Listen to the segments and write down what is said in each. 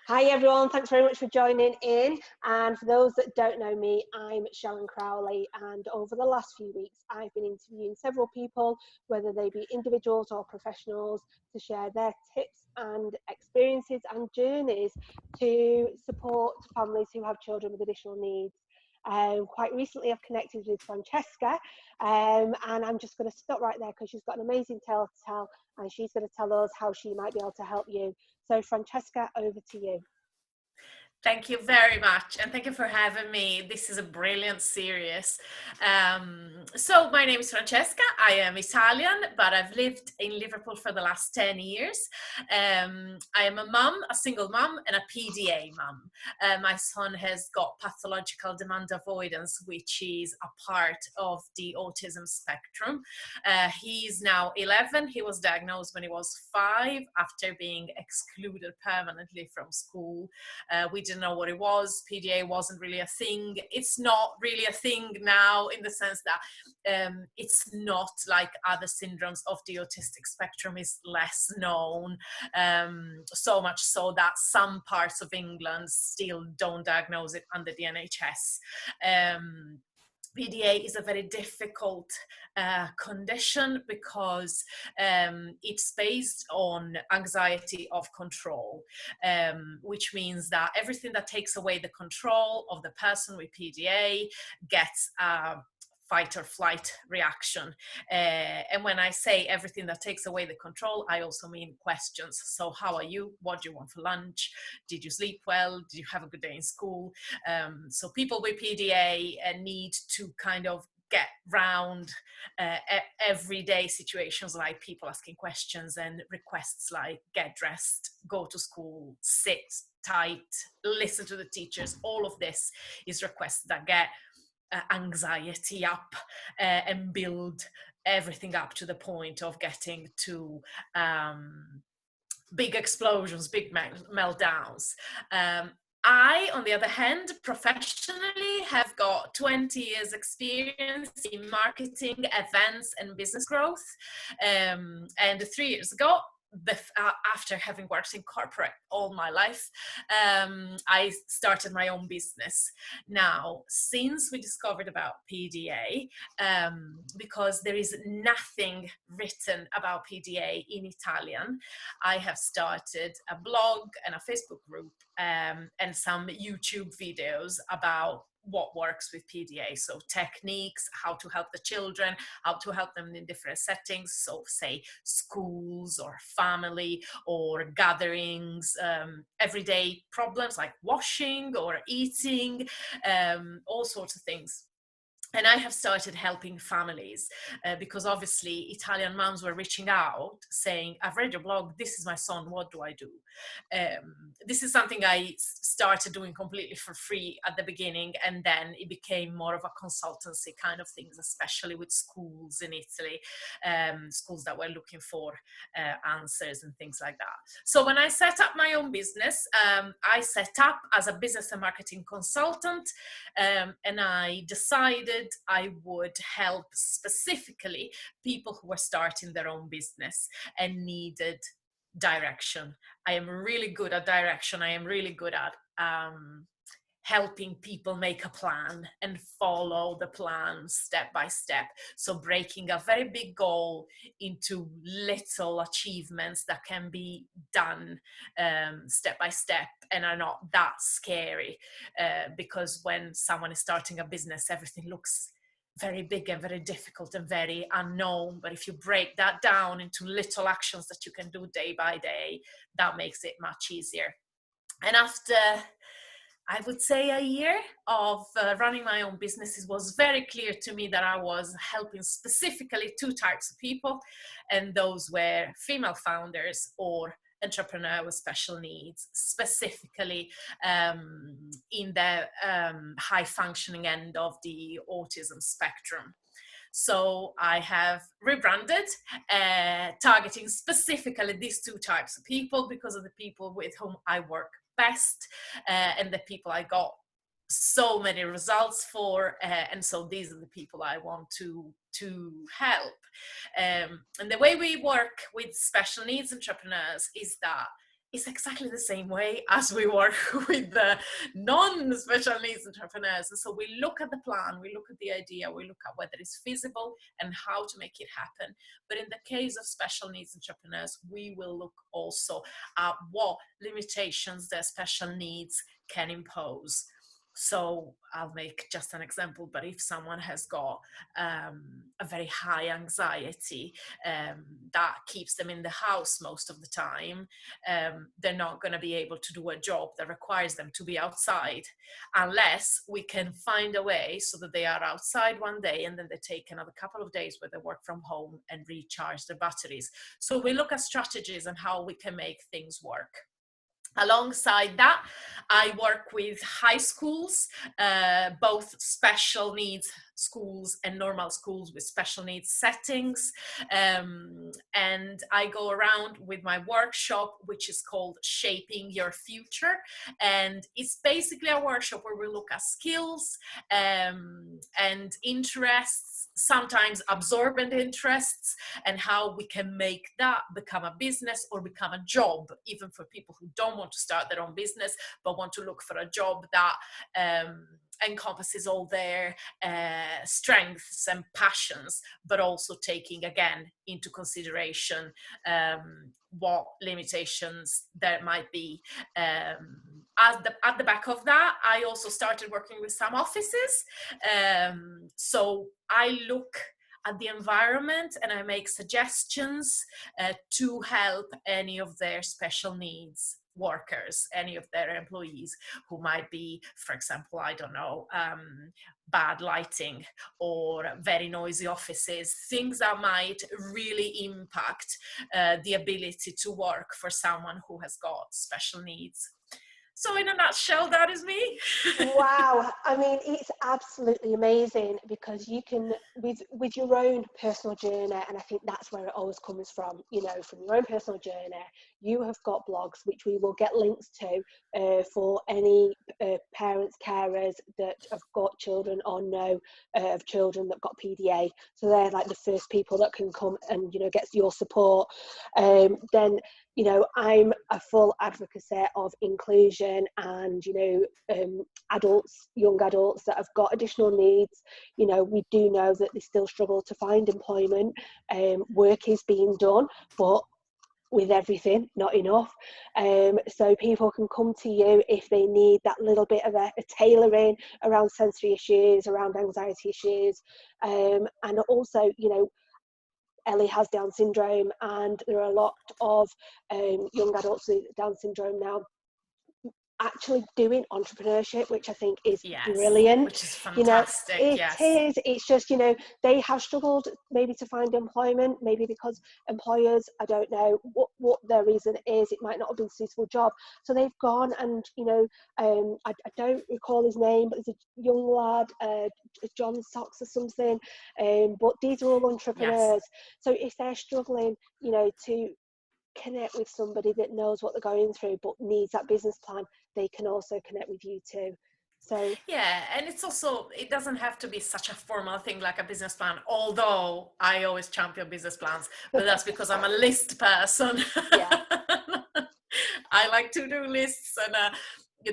Hi everyone, thanks very much for joining in. And for those that don't know me, I'm Sharon Crowley, and over the last few weeks I've been interviewing several people, whether they be individuals or professionals, to share their tips and experiences and journeys to support families who have children with additional needs. Quite recently I've connected with Francesca, and I'm just going to stop right there because she's got an amazing tale to tell, and she's going to tell us how she might be able to help you. So Francesca, over to you. Thank you very much, and thank you for having me. This is a brilliant series. So my name is Francesca. I am Italian, but I've lived in Liverpool for the last 10 years. I am a mum, a single mum, and a PDA mum. My son has got pathological demand avoidance, which is a part of the autism spectrum. He's now 11. He was diagnosed when he was 5 after being excluded permanently from school. We didn't know what it was. PDA wasn't really a thing. It's not really a thing now, in the sense that it's not like other syndromes of the autistic spectrum, is less known, so much so that some parts of England still don't diagnose it under the NHS. PDA is a very difficult condition because it's based on anxiety of control, which means that everything that takes away the control of the person with PDA gets fight or flight reaction. And when I say everything that takes away the control, I also mean questions. So how are you? What do you want for lunch? Did you sleep well? Did you have a good day in school? So people with PDA need to kind of get round everyday situations, like people asking questions and requests like get dressed, go to school, sit tight, listen to the teachers. All of this is requests that get anxiety up and build everything up to the point of getting to big explosions, big meltdowns. I, on the other hand, professionally have got 20 years experience in marketing, events, and business growth. And 3 years ago, after having worked in corporate all my life, I started my own business. Now, since we discovered about PDA, because there is nothing written about PDA in Italian, I have started a blog and a Facebook group, and some YouTube videos about what works with PDA. So techniques, how to help the children, how to help them in different settings. So say schools or family or gatherings, everyday problems like washing or eating, all sorts of things. And I have started helping families because obviously Italian moms were reaching out saying, I've read your blog, this is my son, what do I do? This is something I started doing completely for free at the beginning, and then it became more of a consultancy kind of things, especially with schools in Italy, schools that were looking for answers and things like that. So when I set up my own business, I set up as a business and marketing consultant, and I decided I would help specifically people who were starting their own business and needed direction. I am really good at direction. I am really good at helping people make a plan and follow the plan step by step. So breaking a very big goal into little achievements that can be done step by step and are not that scary, because when someone is starting a business, everything looks very big and very difficult and very unknown. But if you break that down into little actions that you can do day by day, that makes it much easier. And after, I would say, a year of running my own business, it was very clear to me that I was helping specifically 2 types of people, and those were female founders or entrepreneur with special needs, specifically in the high functioning end of the autism spectrum. So I have rebranded, targeting specifically these 2 types of people because of the people with whom I work best, and the people I got so many results for, and so these are the people I want to help. And the way we work with special needs entrepreneurs is that it's exactly the same way as we work with the non-special needs entrepreneurs. So we look at the plan, we look at the idea, we look at whether it's feasible and how to make it happen. But in the case of special needs entrepreneurs, we will look also at what limitations their special needs can impose. So I'll make just an example, but if someone has got a very high anxiety that keeps them in the house most of the time, they're not going to be able to do a job that requires them to be outside unless we can find a way so that they are outside one day and then they take another couple of days where they work from home and recharge their batteries. So we look at strategies and how we can make things work. Alongside that, I work with high schools, both special needs schools and normal schools with special needs settings. And I go around with my workshop, which is called Shaping Your Future. And it's basically a workshop where we look at skills and interests, sometimes absorbent interests, and how we can make that become a business or become a job, even for people who don't want to start their own business, but want to look for a job that encompasses all their strengths and passions, but also taking again into consideration what limitations there might be. At the back of that, I also started working with some offices. So I look at the environment and I make suggestions to help any of their special needs workers, any of their employees who might be, for example, I don't know, bad lighting or very noisy offices, things that might really impact the ability to work for someone who has got special needs. So in a nutshell, that is me. Wow, I mean, it's absolutely amazing because you can, with your own personal journey, and I think that's where it always comes from, you know, from your own personal journey. You have got blogs which we will get links to for any parents, carers that have got children or know of children that got PDA. So they're like the first people that can come and, you know, get your support. Then, you know, I'm a full advocacy of inclusion and, you know, adults, young adults that have got additional needs. You know, we do know that they still struggle to find employment. Work is being done, but with everything, not enough. So people can come to you if they need that little bit of a tailoring around sensory issues, around anxiety issues. And also, you know, Ellie has Down syndrome, and there are a lot of young adults with Down syndrome now actually doing entrepreneurship, which I think is brilliant. Which is You fantastic. know, it is. It's just, you know, they have struggled maybe to find employment, maybe because employers, I don't know what their reason is. It might not have been a suitable job, so they've gone and, you know, I don't recall his name, but there's a young lad, John Socks or something. But these are all entrepreneurs. So if they're struggling, you know, to connect with somebody that knows what they're going through but needs that business plan, they can also connect with you too. So yeah, and it's also, it doesn't have to be such a formal thing like a business plan, although I always champion business plans, but that's because I'm a list person. yeah. I like to do lists, and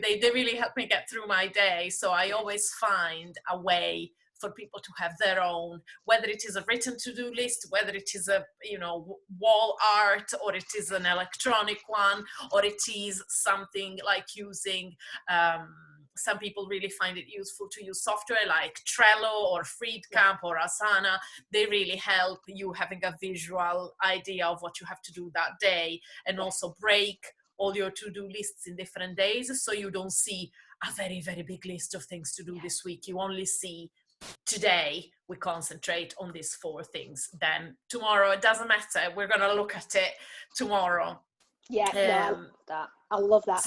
they really help me get through my day. So I always find a way for people to have their own, whether it is a written to-do list, whether it is a, you know, wall art, or it is an electronic one, or it is something like using some people really find it useful to use software like Trello or Freedcamp or Asana. They really help you having a visual idea of what you have to do that day, and also break all your to-do lists in different days, so you don't see a very, very big list of things to do this week. You only see, today we concentrate on these 4 things, then tomorrow it doesn't matter, we're gonna look at it tomorrow. No, I love that. I love that.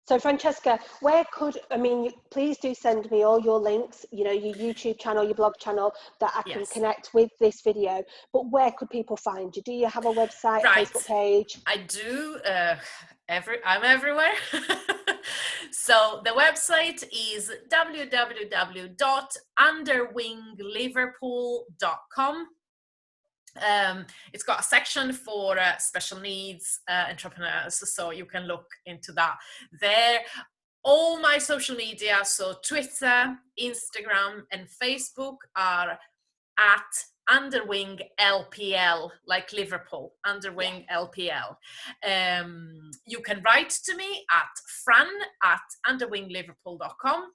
So Francesca, where could, I mean, please do send me all your links, you know, your YouTube channel, your blog channel, that I can connect with this video, but where could people find you? Do you have a website, right. Facebook page? I do. I'm everywhere. So the website is www.underwingliverpool.com. It's got a section for special needs entrepreneurs, so you can look into that there. All my social media, so Twitter, Instagram, and Facebook, are at Underwing LPL, like Liverpool, Underwing LPL. You can write to me at fran@underwingliverpool.com.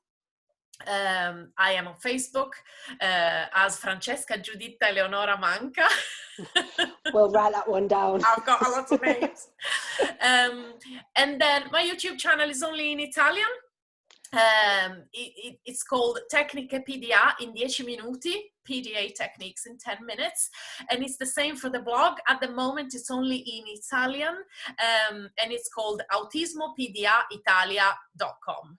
I am on Facebook as Francesca Giuditta Eleonora Manca. We'll write that one down. I've got a lot of names. And then my YouTube channel is only in Italian. It's called Tecniche PDA in 10 minuti, PDA techniques in 10 minutes. And it's the same for the blog. At the moment, it's only in Italian, and it's called autismopdaitalia.com.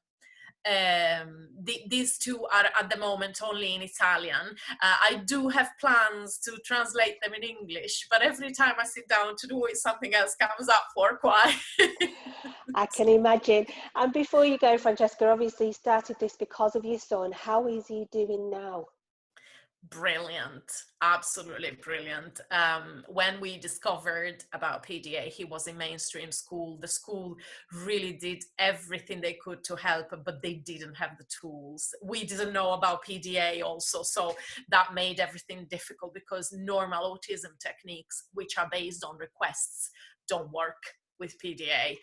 These two are at the moment only in Italian. I do have plans to translate them in English, but every time I sit down to do it, something else comes up for quiet. I can imagine. And before you go, Francesca, obviously you started this because of your son. How is he doing now? Brilliant, absolutely brilliant. When we discovered about PDA, he was in mainstream school. The school really did everything they could to help, but they didn't have the tools. We didn't know about PDA also, so that made everything difficult, because normal autism techniques, which are based on requests, don't work with PDA.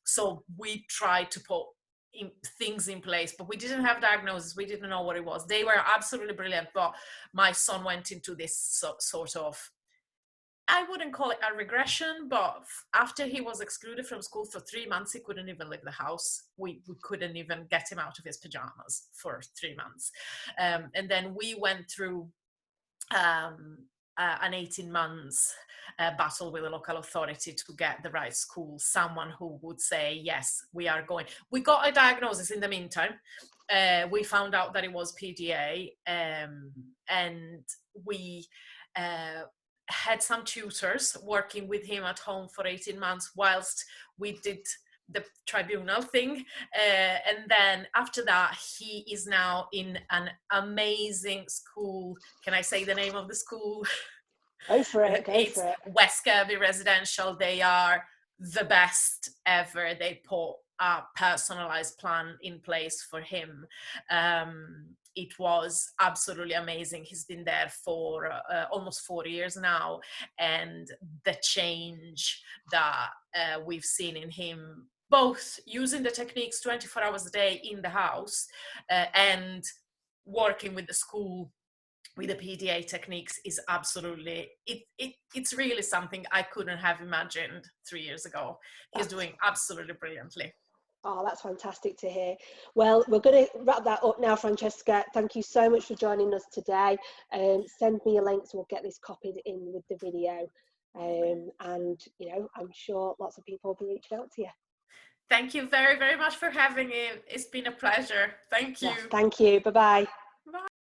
So we tried to put things in place, but we didn't have diagnosis. We didn't know what it was. They were absolutely brilliant, but my son went into this sort of, I wouldn't call it a regression, but after he was excluded from school for 3 months, he couldn't even leave the house. We couldn't even get him out of his pajamas for 3 months. And then we went through an 18 months battle with the local authority to get the right school, someone who would say, yes, we are going. We got a diagnosis in the meantime. We found out that it was PDA, and we had some tutors working with him at home for 18 months whilst we did the tribunal thing, and then after that he is now in an amazing school. Can I say the name of the school? Go for it. It's West Kirby Residential. They are the best ever. They put a personalized plan in place for him. It was absolutely amazing. He's been there for almost 4 years now, and the change that we've seen in him, both using the techniques 24 hours a day in the house and working with the school with the PDA techniques, is absolutely, it's really something I couldn't have imagined 3 years ago. He's doing absolutely brilliantly. Oh, that's fantastic to hear. Well, we're going to wrap that up now, Francesca. Thank you so much for joining us today. Send me a link so we'll get this copied in with the video. And, you know, I'm sure lots of people will be reaching out to you. Thank you very, very much for having me. It's been a pleasure. Thank you. Yes, thank you. Bye-bye.